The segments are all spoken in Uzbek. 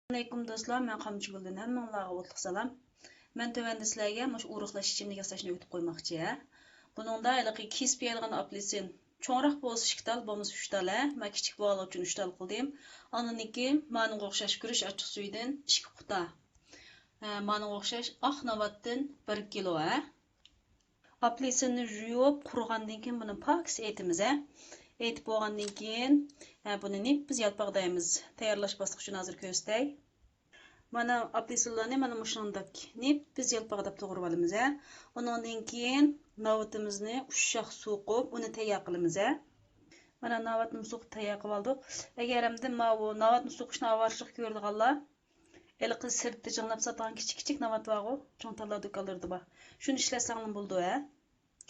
Assalamualaikum do'stlar, men Qamchiguldan hammanglarga o'tliq salom. Men tövəndə sizlərə məş uruqlaş ichimlik yasashni o'tib qo'ymoqchi. Buningda haliqi kesib yeyilgan apelsin cho'ngroq bo'lsa 2 tal, bo'lmasa 3 tal, men kichik bo'lgan uchun 3 tal qildim. Ananiki ma'nga o'xshash gurish achchiq suydan 2 quta. Ma'nga o'xshash oq navatdan 1 kilo. Apelsinni yuvib, qurgandan keyin buni paks etimiz. Etib bo'lgandan keyin buni biz yalpaqdaymiz. Tayyorlash bosqichini hozir ko'rsatay. Mana apelsinlarni mana shunday biz yalpaqdab to'g'rab olamiz. Undan keyin navatimizni ushshaq suv qo'yib, uni tayyor qilamiz. Mana navatni suv tayyor qilib oldik. Agar hamda bu navatni suqishni avarchilik ko'rdiganlar, eliqi sirtda jonlab satan kichik navat bor, cho'ng tallar do'konlarda bor. Shuni ishlasang bo'ldi,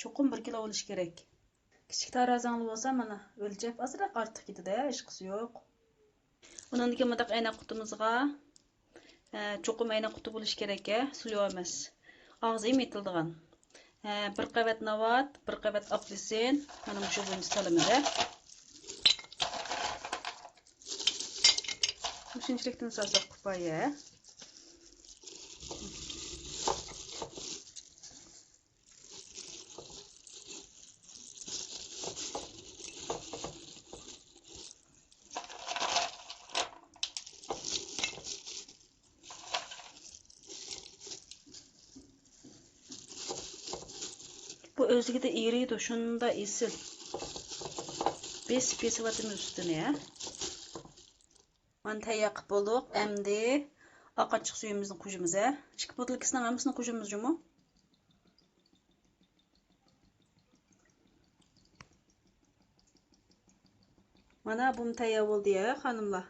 Cho'qim 1 kilo bo'lish kerak. Kichik tarazangli bo'lsa mana o'lchab azroq ortiq ketadi, hech qisi yo'q. Undan keyin mundaq aynoq qutimizga cho'qim aynoq quti bo'lish kerak, suli emas. Og'zi metildigan. 1 qavat navat, 1 qavat apelsin, mana shu bo'lib solamiz. Shunchlikdan so'saq kifoya. Bu özüge de eriydi, şunda esil. Bes vatimiz üstüne. Mantayaq buluq, əmdi aqaçıq suyumuzun kujumuza. 2 botilkasının hamısını kujumuz jumu. Mana bu tayyor bo'ldi ya, xonimlar.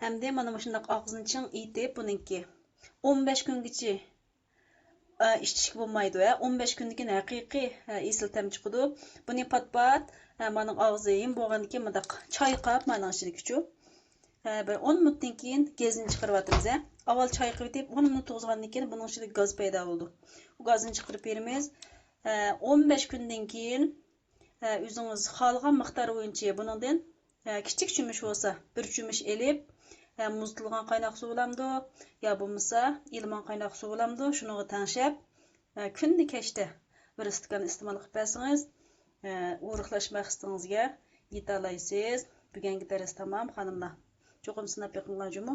Əmdi mana shundaq og'zini ching etib buningki 15 kungacha işçilik bo'lmaydi. 15 kundan keyin haqiqiy esil tam chiqadi. Buni pat-pat mana og'zim bo'lgandan keyin mundaq chayqab mana ichidagi bir 10 minutdan keyin gazini chiqarib atamiz. Avval chayqab etib 10 minut to'g'izgandan keyin buning ichida gaz paydo bo'ldi. Bu gazni chiqarib beramiz. 15 kundan keyin o'zingiz xohlagan miqdor bo'yicha buningdan kichik cho'mish bo'lsa, bir cho'mish elib muztilgan qaynoq suv bo'lamdi, yo bo'lmasa ilmon qaynoq suv bo'lamdi, shuniga tangshab kunni kechda bir stakan iste'mol qilib bersangiz, uruqlash maqsadingizga yeta olasiz. Bugungi dars tamom, xonimlar. Cho'qim sinab yiqinglar jumu.